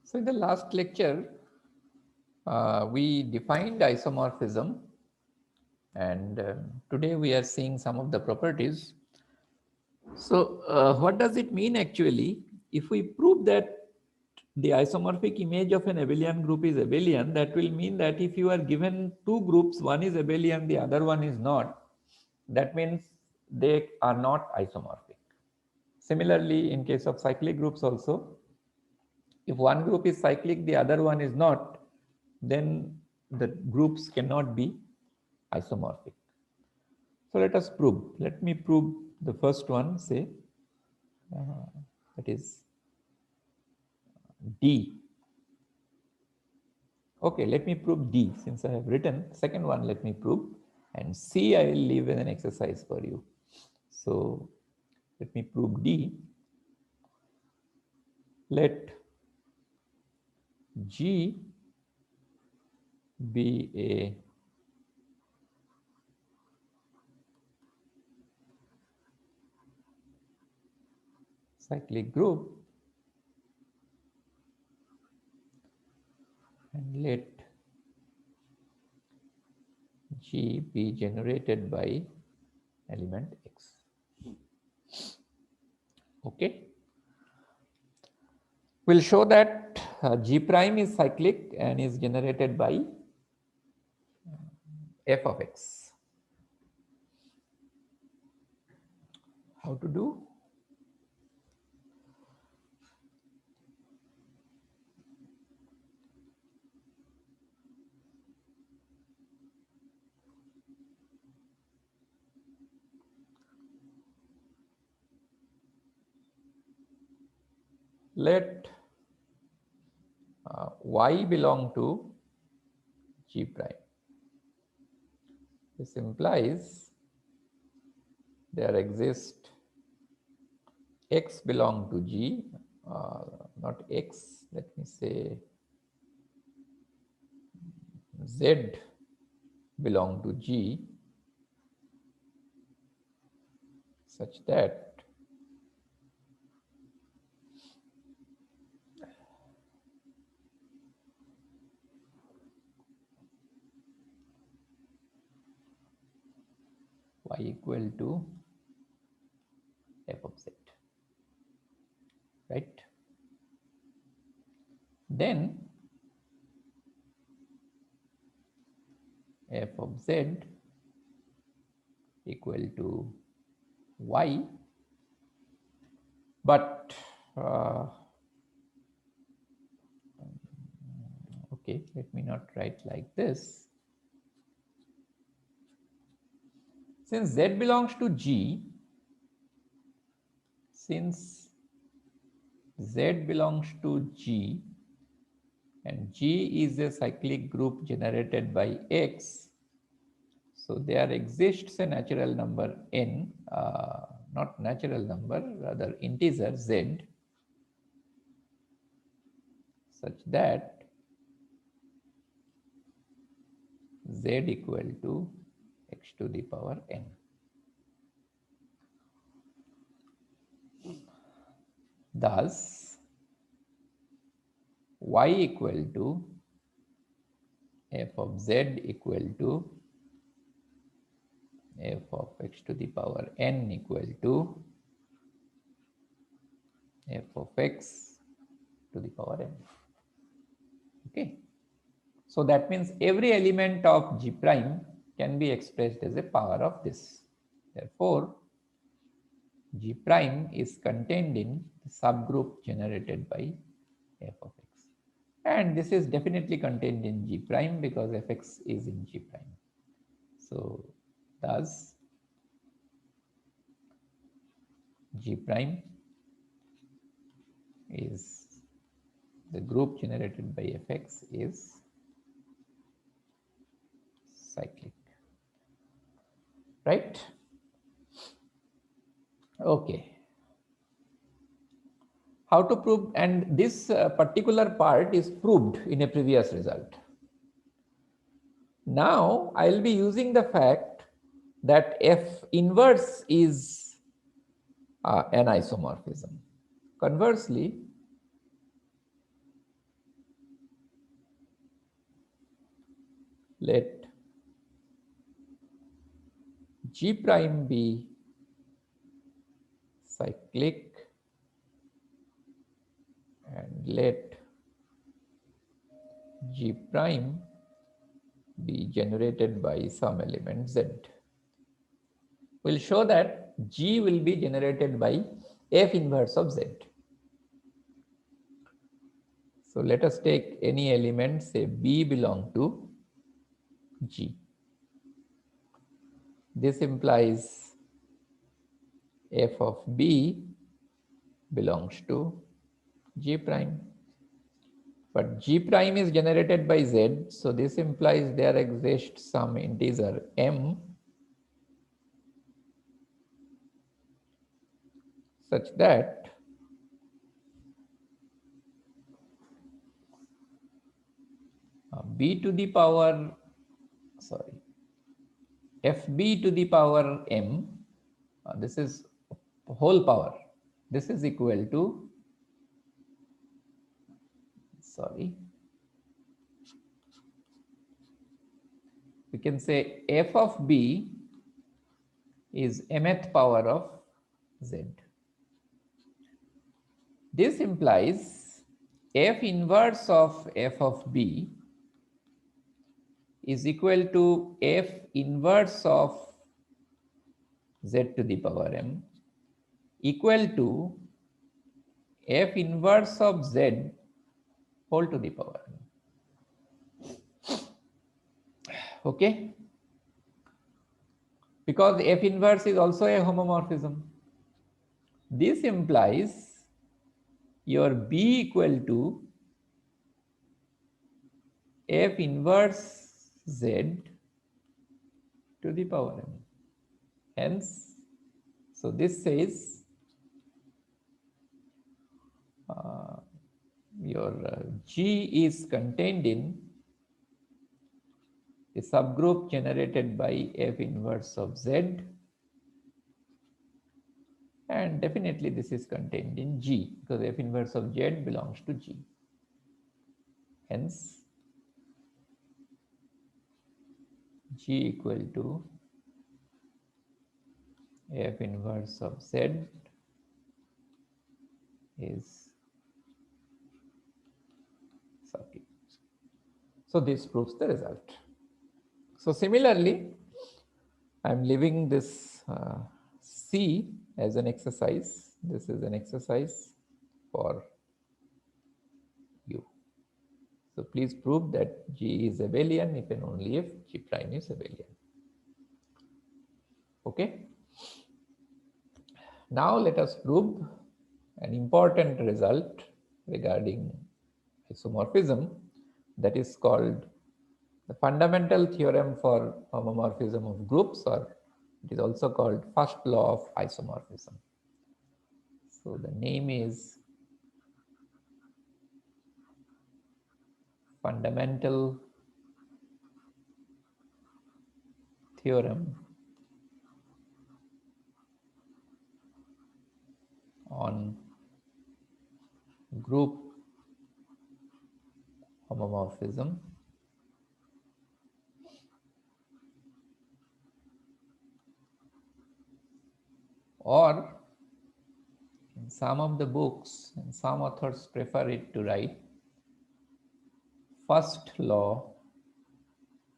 So in the last lecture, we defined isomorphism, and today we are seeing some of the properties. So what does it mean actually? If we prove that the isomorphic image of an abelian group is abelian, that will mean that if you are given two groups, one is abelian, the other one is not, that means they are not isomorphic. Similarly, in case of cyclic groups also, if one group is cyclic, the other one is not, then the groups cannot be isomorphic. So let us prove. Let me prove the first one, say, that is D. Okay, let me prove D since I have written. Second one, let me prove. And C, I will leave as an exercise for you. So let me prove D. Let G be a cyclic group, and let G be generated by element X. Okay. We'll show that G prime is cyclic and is generated by f of x. How to do? Let y belong to G prime. This implies there exist x belong to G, not x, let me say z belong to G, such that y equal to f of z, right? Then f of z equal to y, but okay, let me not write like this. Since z belongs to G, since z belongs to G and G is a cyclic group generated by X, so there exists a natural number n, not natural number, rather integer z, such that z equal to x to the power n. Thus, y equal to f of z equal to f of x to the power n equal to f of x to the power n. Okay. So that means every element of G prime can be expressed as a power of this. Therefore, G prime is contained in the subgroup generated by f of x. And this is definitely contained in G prime because fx is in G prime. So thus G prime is the group generated by fx is cyclic, right? Okay. How to prove, and this particular part is proved in a previous result. Now I'll be using the fact that F inverse is an isomorphism. Conversely, let G prime be cyclic and let G prime be generated by some element Z. We'll show that G will be generated by F inverse of Z. So let us take any element, say B belong to G. This implies F of B belongs to G prime. But G prime is generated by Z, so this implies there exists some integer M such that B to the power, FB to the power M, this is whole power. This is equal to, we can say F of B is mth power of Z. This implies F inverse of F of B is equal to F inverse of Z to the power M equal to F inverse of Z whole to the power M. Okay? Because F inverse is also a homomorphism. This implies your B equal to F inverse Z to the power M. Hence, so this says your G is contained in a subgroup generated by F inverse of Z, and definitely this is contained in G because F inverse of Z belongs to G. Hence, G equal to F inverse of Z is circuit. So this proves the result. So similarly, I am leaving this C as an exercise. This is an exercise for you. So please prove that G is abelian if and only if G prime is abelian. Okay. Now let us prove an important result regarding isomorphism, that is called the fundamental theorem for homomorphism of groups, or it is also called first law of isomorphism. So the name is fundamental theorem on group homomorphism, or in some of the books, and some authors prefer it to write first law,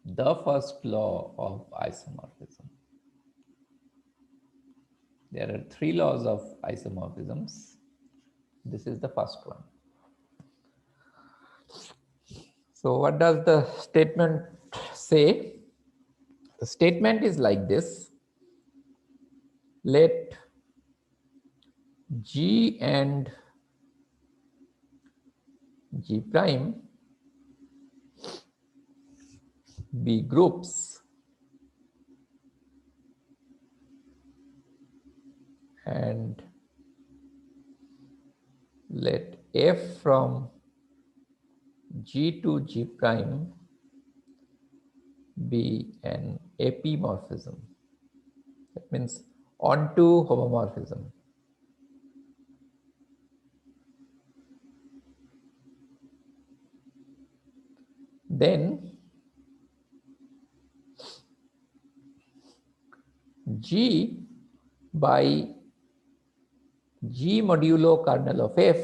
the first law of isomorphism. There are three laws of isomorphisms. This is the first one. So what does the statement say? The statement is like this. Let G and G prime be groups and let F from G to G prime be an epimorphism. That means onto homomorphism. Then G by G modulo kernel of F.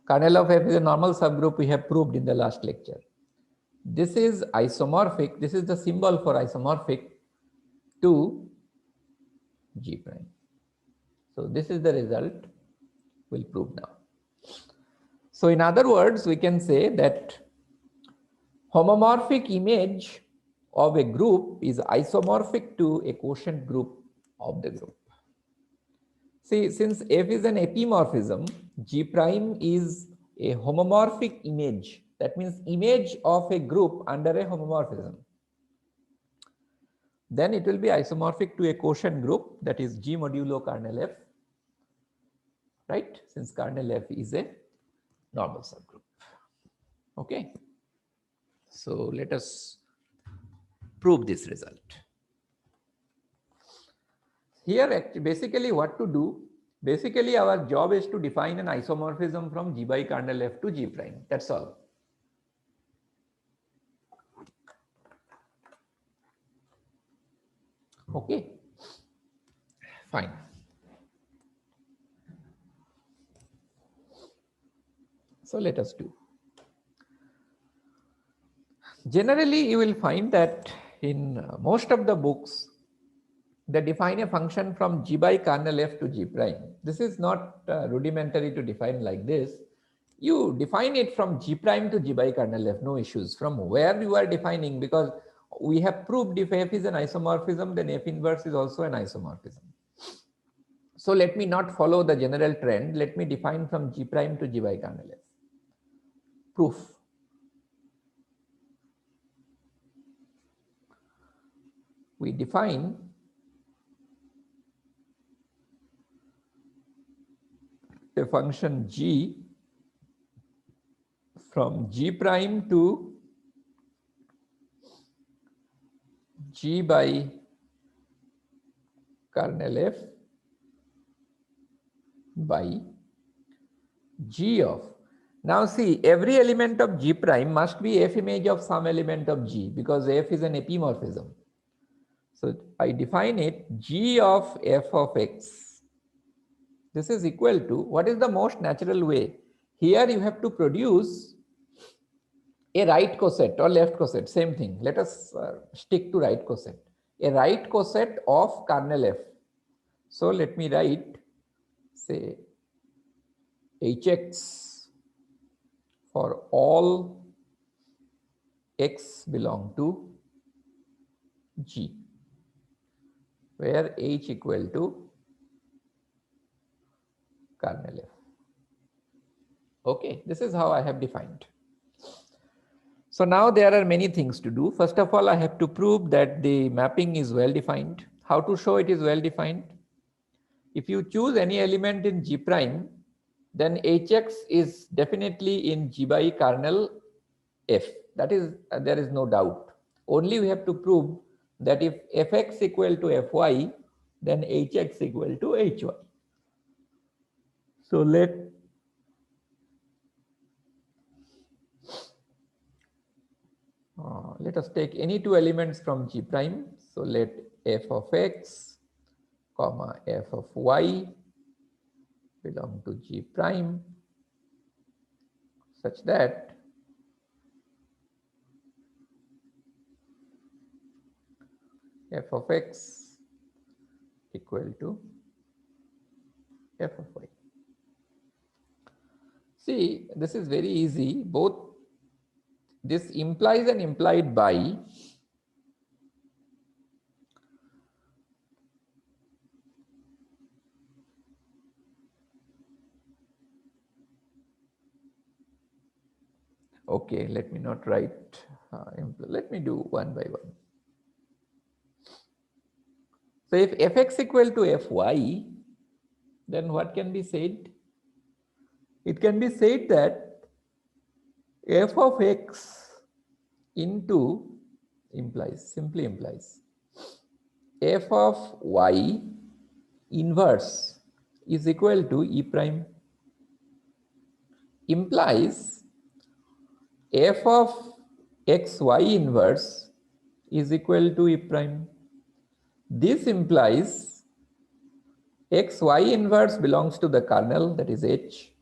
Kernel of F is a normal subgroup we have proved in the last lecture. This is isomorphic. This is the symbol for isomorphic to G prime. So this is the result we'll prove now. So in other words, we can say that homomorphic image of a group is isomorphic to a quotient group of the group. See, since F is an epimorphism, G prime is a homomorphic image. That means image of a group under a homomorphism. Then it will be isomorphic to a quotient group, that is G modulo kernel F, right? Since kernel F is a normal subgroup. Okay. So let us prove this result. Here, basically what to do, basically our job is to define an isomorphism from G by kernel F to G prime. That's all. Okay, fine. So let us do. Generally, you will find that in most of the books, they define a function from G by kernel F to G prime. This is not rudimentary to define like this. You define it from G prime to G by kernel F, no issues. From where you are defining, because we have proved if F is an isomorphism, then F inverse is also an isomorphism. So let me not follow the general trend. Let me define from G prime to G by kernel F. Proof. We define a function G from G prime to G by kernel F by G of. Now see, every element of G prime must be F image of some element of G, because F is an epimorphism. So I define it G of F of X. This is equal to, what is the most natural way? Here you have to produce a right coset or left coset, same thing. Let us stick to right coset. A right coset of kernel F. So let me write, say, Hx for all x belong to G, where H equal to kernel F. Okay, this is how I have defined. So now there are many things to do. First of all, I have to prove that the mapping is well defined. How to show it is well defined? If you choose any element in G prime, then Hx is definitely in G by kernel F. That is, there is no doubt. Only we have to prove that if Fx equal to Fy, then Hx equal to Hy. So let us take any two elements from G prime. So let F of x, comma F of y belong to G prime, such that F of x equal to F of y. See, this is very easy. Both this implies and implied by. Okay, let me not write, let me do one by one. So if Fx equal to Fy, then what can be said? It can be said that F of x into simply implies F of y inverse is equal to E prime, implies F of xy inverse is equal to E prime. This implies xy inverse belongs to the kernel, that is H.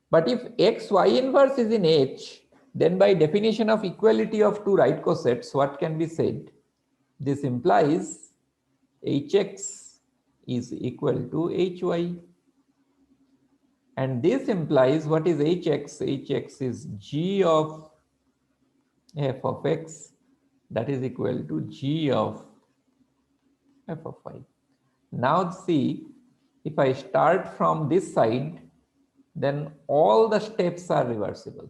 But if xy inverse is in H, then by definition of equality of two right cosets, what can be said? This implies Hx is equal to Hy. And this implies what is Hx? Hx is g of f of x, that is equal to g of f of y. Now see, if I start from this side, then all the steps are reversible.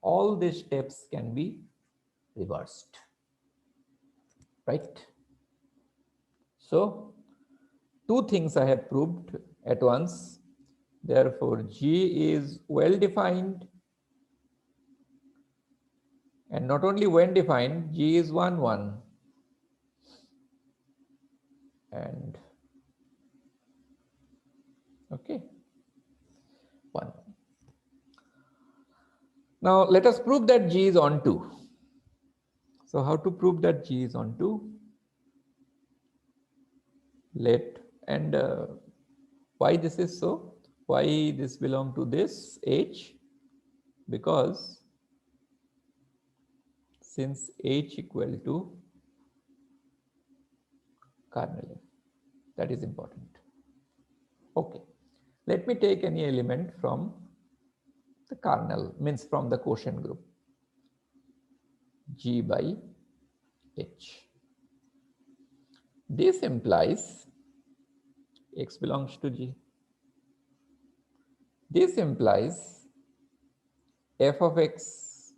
All these steps can be reversed, right? So, two things I have proved at once. Therefore, G is well defined, and not only well defined, G is 1, 1. And okay, 1. Now let us prove that G is onto. So how to prove that G is onto? Why this is so? Why this belong to this H? Because since H equal to kernel F, that is important. Okay, let me take any element from the kernel, means from the quotient group, G by H. This implies X belongs to G. This implies f of x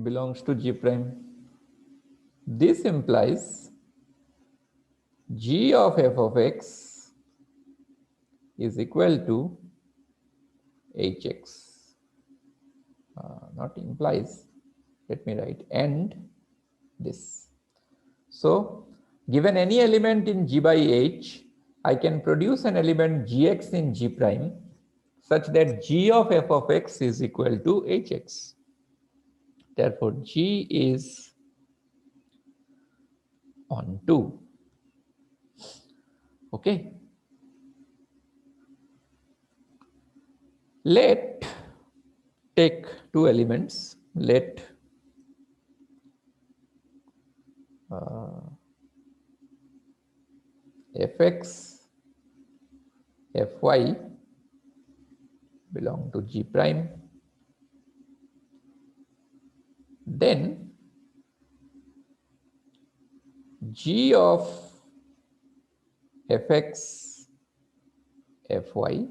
belongs to G prime. This implies G of f of x is equal to Hx. Not implies, let me write, and this. So, given any element in G by H, I can produce an element Gx in G prime such that G of f of x is equal to Hx. Therefore, G is onto. Okay. Let take two elements. Let fx, fy belong to G prime. Then G of fx, fy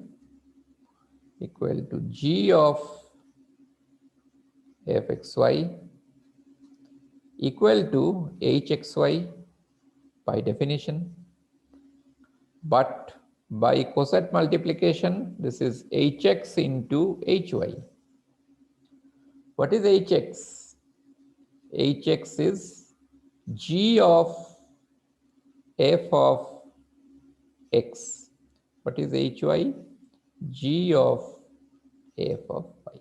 equal to G of fxy equal to hxy by definition, but by coset multiplication, this is hx into hy. What is hx? Hx is G of f of x. What is hy? G of f of y.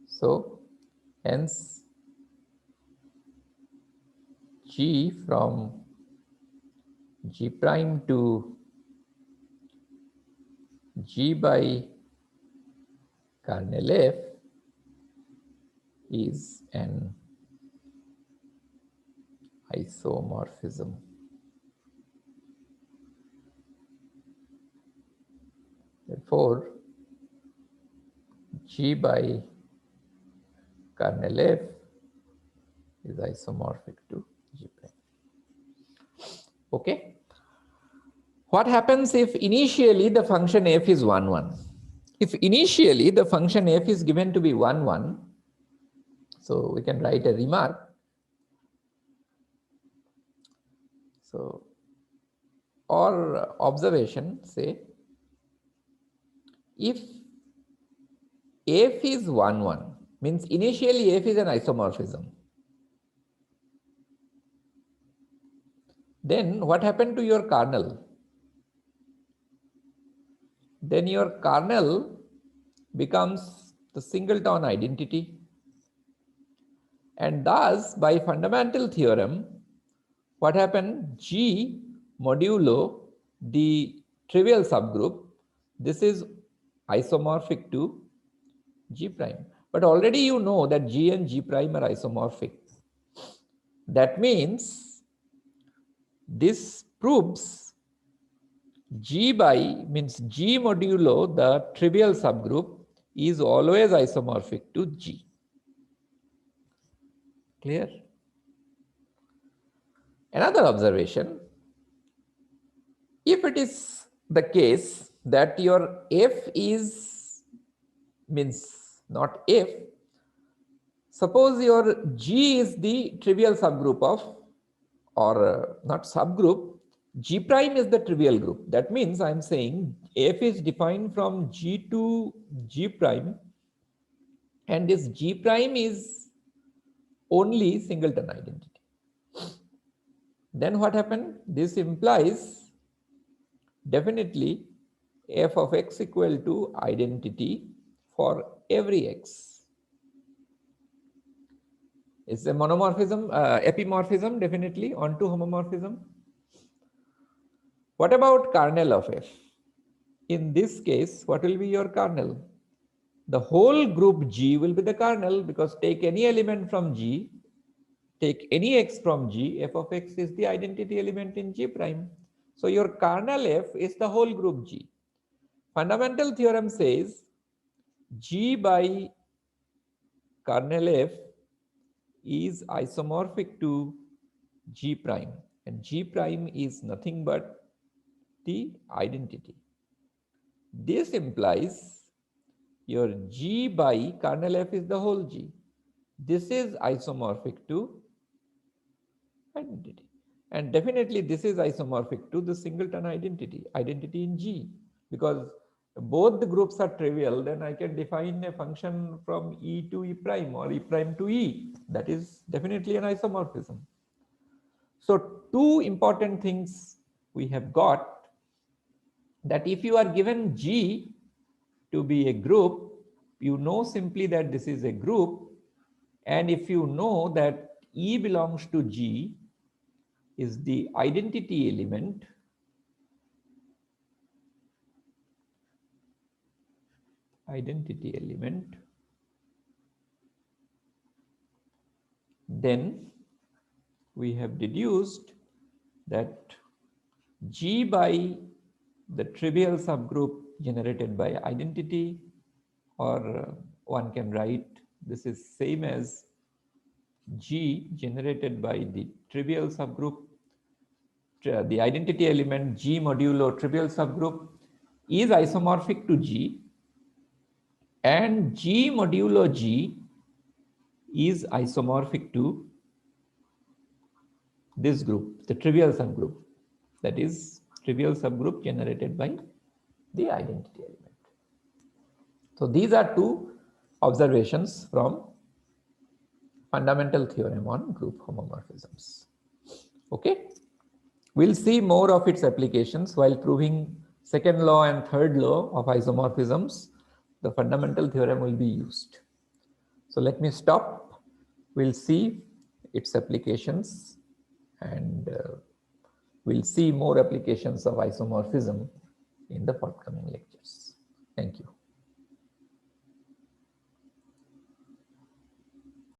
So, hence G from G prime to G by kernel F is an isomorphism. Therefore, G by kernel F is isomorphic to G prime. Okay. What happens if initially the function f is 1, 1? If initially the function f is given to be 1, 1, so we can write a remark. So, or observation, say, if f is 1, 1, means initially f is an isomorphism. Then what happened to your kernel? Then your kernel becomes the singleton identity. And thus, by fundamental theorem, what happened? G modulo the trivial subgroup, this is isomorphic to G prime. But already you know that G and G prime are isomorphic. That means this proves G by means G modulo the trivial subgroup is always isomorphic to G. Clear? Another observation, if it is the case that your F is means not F, suppose your G is the trivial subgroup of, or not subgroup, G prime is the trivial group. That means I am saying F is defined from G to G prime, and this G prime is only singleton identity. Then what happened? This implies definitely f of x equal to identity for every x. It's a monomorphism, epimorphism definitely onto homomorphism. What about kernel of f? In this case, what will be your kernel? The whole group G will be the kernel, because take any element from G, take any x from G, f of x is the identity element in G prime. So your kernel f is the whole group G. Fundamental theorem says G by kernel f is isomorphic to G prime, and G prime is nothing but the identity. This implies your G by kernel f is the whole G. This is isomorphic to identity. And definitely this is isomorphic to the singleton identity in G, because both the groups are trivial. Then I can define a function from E to E prime or E prime to E. That is definitely an isomorphism. So two important things we have got, that if you are given G to be a group, you know simply that this is a group. And if you know that E belongs to G is the identity element, then we have deduced that G by the trivial subgroup generated by identity, or one can write this is same as G generated by the trivial subgroup, the identity element G modulo trivial subgroup is isomorphic to G, and G modulo G is isomorphic to this group, the trivial subgroup, that is trivial subgroup generated by the identity element. So these are two observations from fundamental theorem on group homomorphisms. Okay, we'll see more of its applications while proving second law and third law of isomorphisms. The fundamental theorem will be used. So let me stop. We'll see its applications, and we'll see more applications of isomorphism in the forthcoming lectures. Thank you.